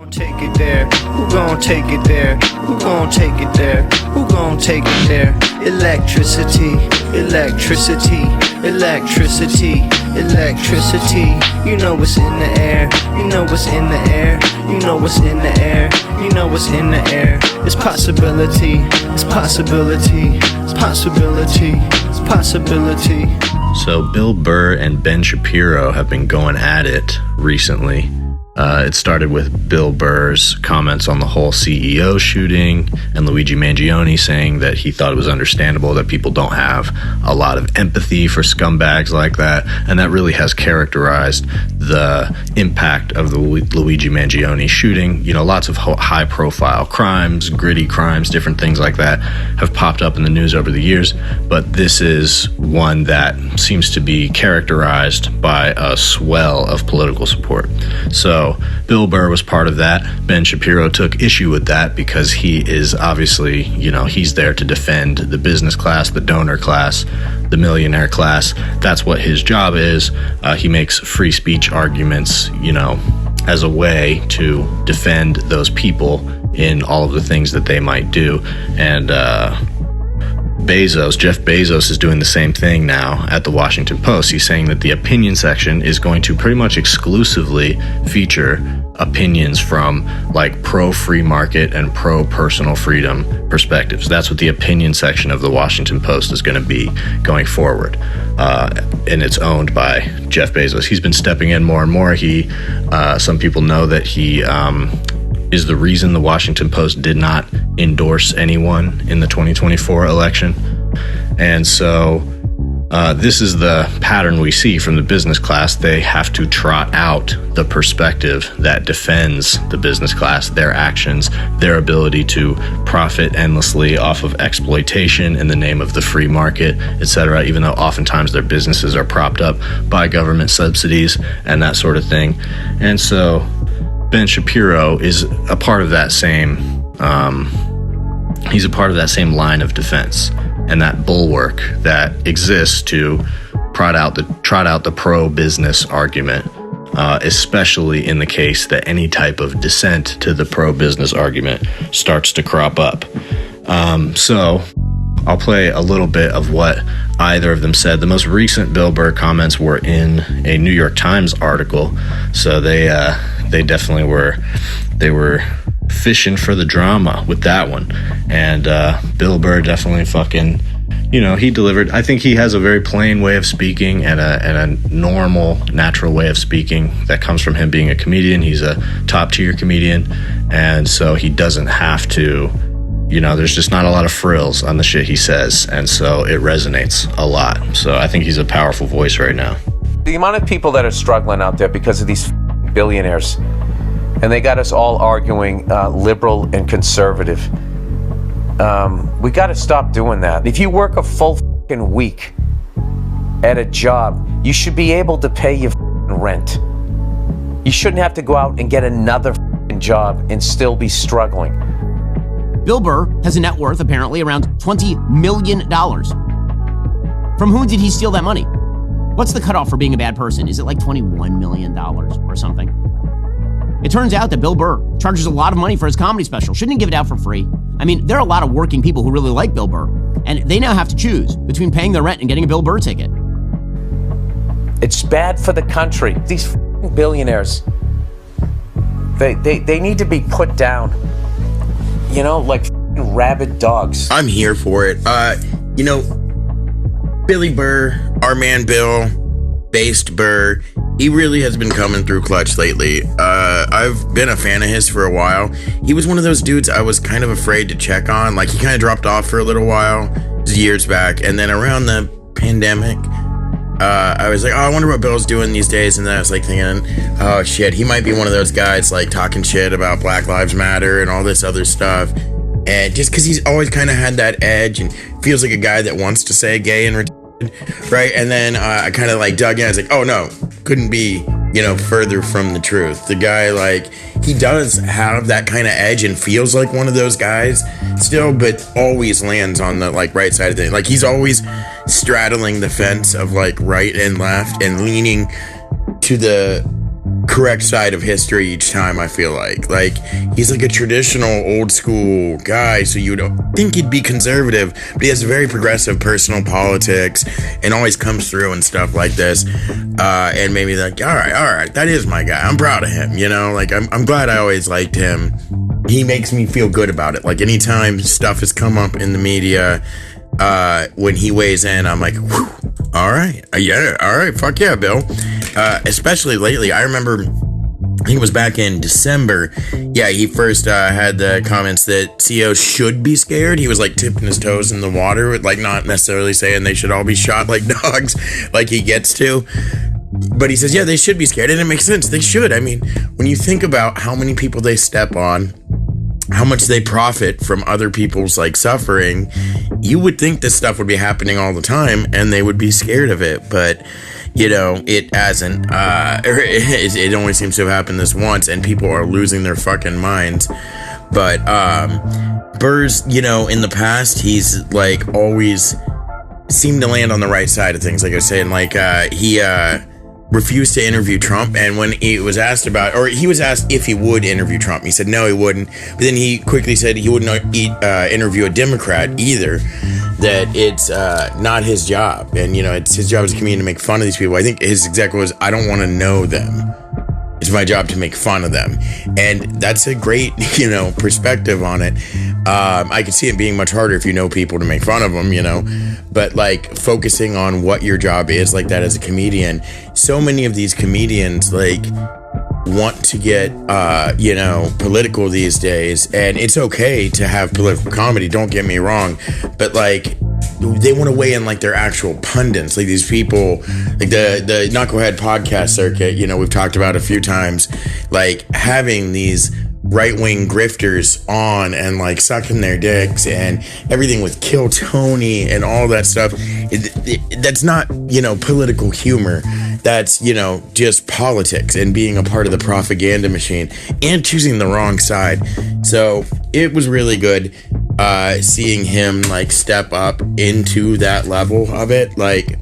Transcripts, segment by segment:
Take it there, who gon' take it there, who gon' take it there, who gon' take it there? Electricity, electricity, electricity, electricity. You know what's in the air, you know what's in the air, you know what's in the air, you know what's in the air. It's possibility, it's possibility, it's possibility, it's possibility. So Bill Burr and Ben Shapiro have been going at it recently. It started with Bill Burr's comments on the whole CEO shooting and Luigi Mangione saying that he thought it was understandable that people don't have a lot of empathy for scumbags like that. And that really has characterized the impact of the Luigi Mangione shooting. You know, lots of high profile crimes, gritty crimes, different things like that have popped up in the news over the years. But this is one that seems to be characterized by a swell of political support. So Bill Burr was part of that. Ben Shapiro took issue with that because he is obviously, you know, he's there to defend the business class, the donor class, the millionaire class. That's what his job is. He makes free speech arguments, you know, as a way to defend those people in all of the things that they might do. And Jeff Bezos is doing the same thing now at the Washington Post. He's saying that the opinion section is going to pretty much exclusively feature opinions from like pro-free market and pro-personal freedom perspectives. That's what the opinion section of the Washington Post is going to be going forward. And it's owned by Jeff Bezos. He's been stepping in more and more. Some people know that he is the reason the Washington Post did not endorse anyone in the 2024 election. And so this is the pattern we see from the business class. They have to trot out the perspective that defends the business class, their actions, their ability to profit endlessly off of exploitation in the name of the free market, etc., even though oftentimes their businesses are propped up by government subsidies and that sort of thing. And so Ben Shapiro is a part of that same he's a part of that same line of defense and that bulwark that exists to trot out the pro-business argument, especially in the case that any type of dissent to the pro-business argument starts to crop up. So I'll play a little bit of what either of them said. The most recent Bill Burr comments were in a New York Times article, so they definitely were fishing for the drama with that one. And Bill Burr definitely fucking, you know, he delivered. I think he has a very plain way of speaking and a normal, natural way of speaking that comes from him being a comedian. He's a top tier comedian, and so he doesn't have to, you know, there's just not a lot of frills on the shit he says, and so it resonates a lot. So I think he's a powerful voice right now. The amount of people that are struggling out there because of these billionaires, and they got us all arguing liberal and conservative. We got to stop doing that. If you work a full week at a job, you should be able to pay your rent. You shouldn't have to go out and get another job and still be struggling. Bill Burr has a net worth apparently around $20 million. From whom did he steal that money? What's the cutoff for being a bad person? Is it like $21 million or something? It turns out that Bill Burr charges a lot of money for his comedy special. Shouldn't he give it out for free? I mean, there are a lot of working people who really like Bill Burr, and they now have to choose between paying their rent and getting a Bill Burr ticket. It's bad for the country. These billionaires, they need to be put down, you know, like rabid dogs. I'm here for it. You know, Billy Burr, our man Bill, based Burr, he really has been coming through clutch lately. I've been a fan of his for a while. He was one of those dudes I was kind of afraid to check on. Like, he kind of dropped off for a little while, years back. And then around the pandemic, I was like, oh, I wonder what Bill's doing these days. And then I was like thinking, oh shit, he might be one of those guys like talking shit about Black Lives Matter and all this other stuff. And just because he's always kind of had that edge and feels like a guy that wants to say gay and retarded, right? And then I kind of like dug in. I was like, oh no, couldn't be, you know, further from the truth. The guy, like, he does have that kind of edge and feels like one of those guys still, but always lands on the like right side of things. Like, he's always straddling the fence of like right and left and leaning to the correct side of history each time. I feel like he's like a traditional old school guy, so you don't think he'd be conservative, but he has very progressive personal politics and always comes through and stuff like this, and maybe like, all right, that is my guy. I'm proud of him, you know, like I'm glad I always liked him. He makes me feel good about it. Like anytime stuff has come up in the media, when he weighs in, I'm like, whew, all right, fuck yeah, Bill. Especially lately, I remember, I think it was back in December, yeah, he first had the comments that CEOs should be scared. He was like tipping his toes in the water, like not necessarily saying they should all be shot like dogs, like he gets to. But he says, yeah, they should be scared, and it makes sense. They should. I mean, when you think about how many people they step on, how much they profit from other people's like suffering, you would think this stuff would be happening all the time and they would be scared of it. But, you know, it hasn't. It only seems to have happened this once, and people are losing their fucking minds. But Burr's, you know, in the past, he's like always seemed to land on the right side of things. Like I was saying, like he refused to interview Trump, and when he was asked if he would interview Trump, he said no, he wouldn't. But then he quickly said he wouldn't interview a Democrat either, that it's not his job, and you know, it's his job as a comedian to make fun of these people. I think his exact was, I don't want to know them, it's my job to make fun of them. And that's a great, you know, perspective on it. I could see it being much harder if you know people to make fun of them, you know, but like focusing on what your job is like that as a comedian. So many of these comedians like want to get, you know, political these days, and it's okay to have political comedy, don't get me wrong, but like they want to weigh in like their actual pundits, like these people, like the Knucklehead podcast circuit, you know, we've talked about a few times, like having these right-wing grifters on and like sucking their dicks and everything with Kill Tony and all that stuff. That's not, you know, political humor. That's, you know, just politics and being a part of the propaganda machine and choosing the wrong side. So it was really good seeing him like step up into that level of it, like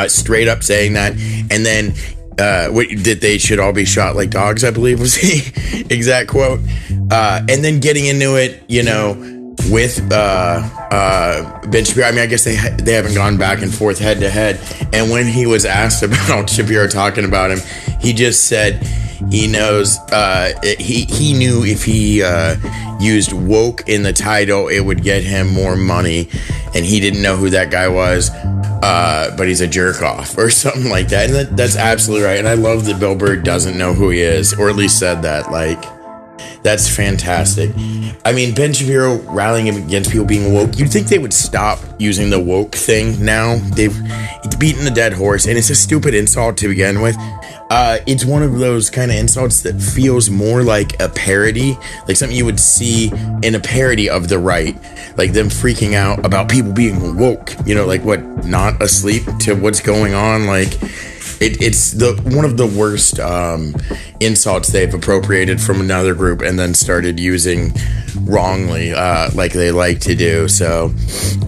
straight up saying that. And then that they should all be shot like dogs, I believe was the exact quote. And then getting into it, you know, with Ben Shapiro. I mean, I guess they haven't gone back and forth head to head. And when he was asked about Shapiro talking about him, he just said he knows, he knew if he used woke in the title, it would get him more money. And he didn't know who that guy was. But he's a jerk off or something like that. And that's absolutely right. And I love that Bill Burr doesn't know who he is, or at least said that. Like, that's fantastic. I mean, Ben Shapiro rallying against people being woke. You'd think they would stop using the woke thing now. It's beaten the dead horse, and it's a stupid insult to begin with. It's one of those kind of insults that feels more like a parody, like something you would see in a parody of the right, like them freaking out about people being woke, you know, like what, not asleep to what's going on. Like it's one of the worst insults they've appropriated from another group and then started using wrongly, like they like to do. So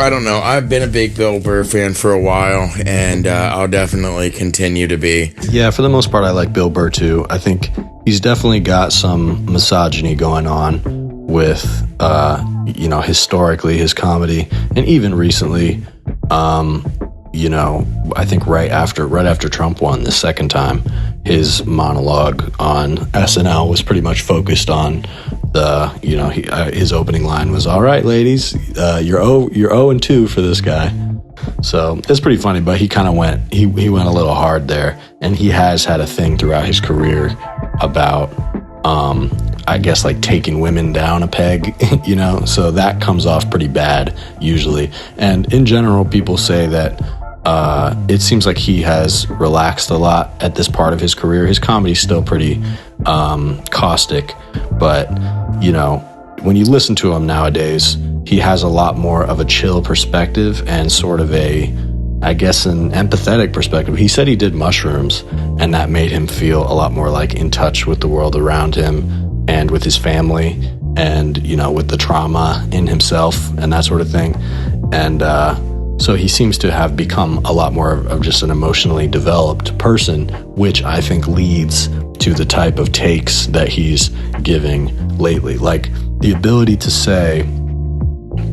I don't know. I've been a big Bill Burr fan for a while, and I'll definitely continue to be. Yeah, for the most part, I like Bill Burr too. I think he's definitely got some misogyny going on with, you know, historically his comedy, and even recently, you know, I think right after Trump won the second time, his monologue on SNL was pretty much focused on the, you know, his opening line was, "All right, ladies, you're 0-2 for this guy." So it's pretty funny, but he kind of went a little hard there, and he has had a thing throughout his career about, I guess, like taking women down a peg, you know, so that comes off pretty bad usually. And in general, people say that it seems like he has relaxed a lot at this part of his career. His comedy's still pretty caustic, but, you know, when you listen to him nowadays, he has a lot more of a chill perspective and sort of I guess, an empathetic perspective. He said he did mushrooms, and that made him feel a lot more like in touch with the world around him and with his family and, you know, with the trauma in himself and that sort of thing. And so he seems to have become a lot more of just an emotionally developed person, which I think leads to the type of takes that he's giving lately. Like the ability to say,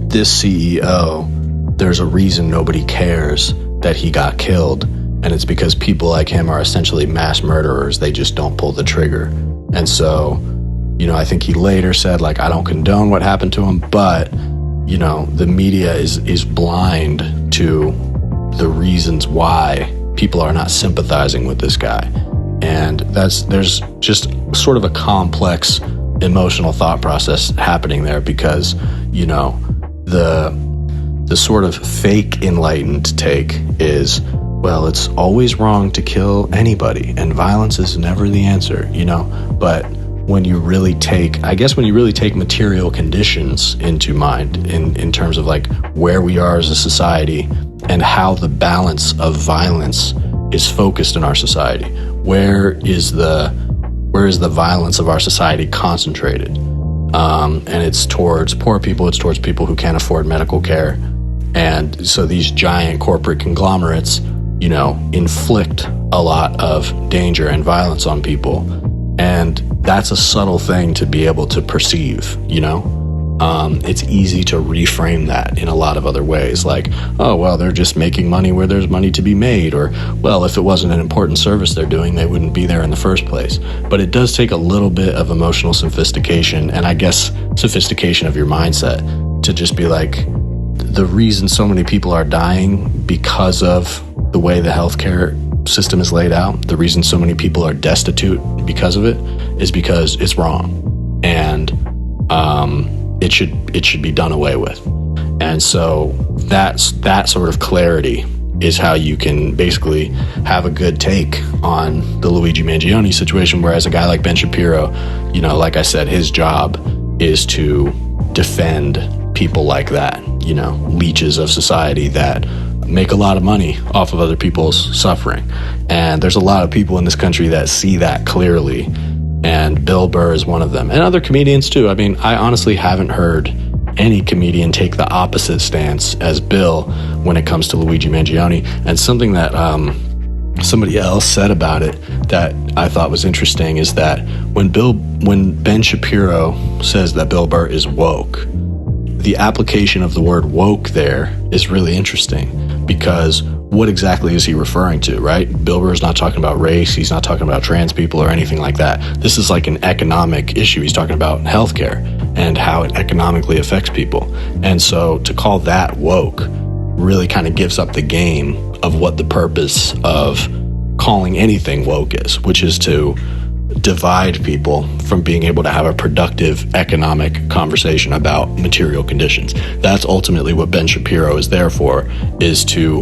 this CEO, there's a reason nobody cares that he got killed, and it's because people like him are essentially mass murderers. They just don't pull the trigger. And so, you know, I think he later said, like, I don't condone what happened to him, but, you know, the media is blind to the reasons why people are not sympathizing with this guy. And there's just sort of a complex emotional thought process happening there, because, you know, the sort of fake enlightened take is, well, it's always wrong to kill anybody and violence is never the answer, you know. But when you really take material conditions into mind in terms of like where we are as a society and how the balance of violence is focused in our society, where is the violence of our society concentrated? And it's towards poor people, it's towards people who can't afford medical care. And so these giant corporate conglomerates, you know, inflict a lot of danger and violence on people. And that's a subtle thing to be able to perceive, you know? It's easy to reframe that in a lot of other ways, like, oh, well, they're just making money where there's money to be made, or, well, if it wasn't an important service they're doing, they wouldn't be there in the first place. But it does take a little bit of emotional sophistication, and I guess sophistication of your mindset, to just be like, the reason so many people are dying because of the way the healthcare system is laid out, the reason so many people are destitute because of it, is because it's wrong. And it should be done away with. And so that sort of clarity is how you can basically have a good take on the Luigi Mangione situation. Whereas a guy like Ben Shapiro, you know, like I said, his job is to defend people like that, you know, leeches of society that make a lot of money off of other people's suffering. And there's a lot of people in this country that see that clearly. And Bill Burr is one of them, and other comedians too. I mean, I honestly haven't heard any comedian take the opposite stance as Bill when it comes to Luigi Mangione. And something that somebody else said about it that I thought was interesting is that when Ben Shapiro says that Bill Burr is woke, the application of the word woke there is really interesting, because what exactly is he referring to, right? Bill Burr is not talking about race. He's not talking about trans people or anything like that. This is like an economic issue. He's talking about healthcare and how it economically affects people. And so to call that woke really kind of gives up the game of what the purpose of calling anything woke is, which is to divide people from being able to have a productive economic conversation about material conditions. That's ultimately what Ben Shapiro is there for, is to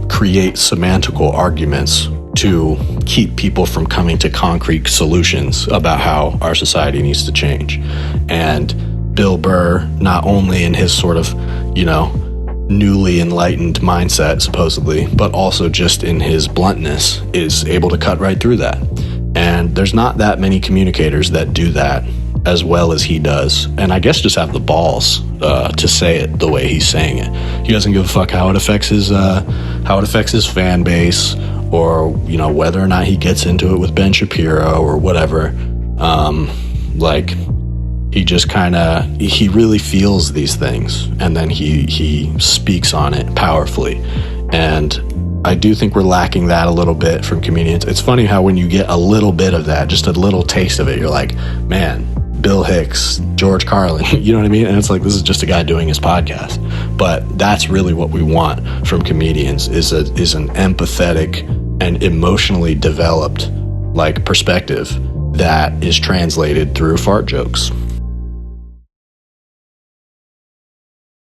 create semantical arguments to keep people from coming to concrete solutions about how our society needs to change. And Bill Burr, not only in his sort of, you know, newly enlightened mindset, supposedly, but also just in his bluntness, is able to cut right through that. And there's not that many communicators that do that as well as he does, and I guess just have the balls to say it the way he's saying it. He doesn't give a fuck how it affects his fan base, or, you know, whether or not he gets into it with Ben Shapiro or whatever. Like, he just he really feels these things, and then he speaks on it powerfully. And I do think we're lacking that a little bit from comedians. It's funny how when you get a little bit of that, just a little taste of it, you're like, man, Bill Hicks, George Carlin, you know what I mean? And it's like, this is just a guy doing his podcast. But that's really what we want from comedians, is an empathetic and emotionally developed, like, perspective that is translated through fart jokes.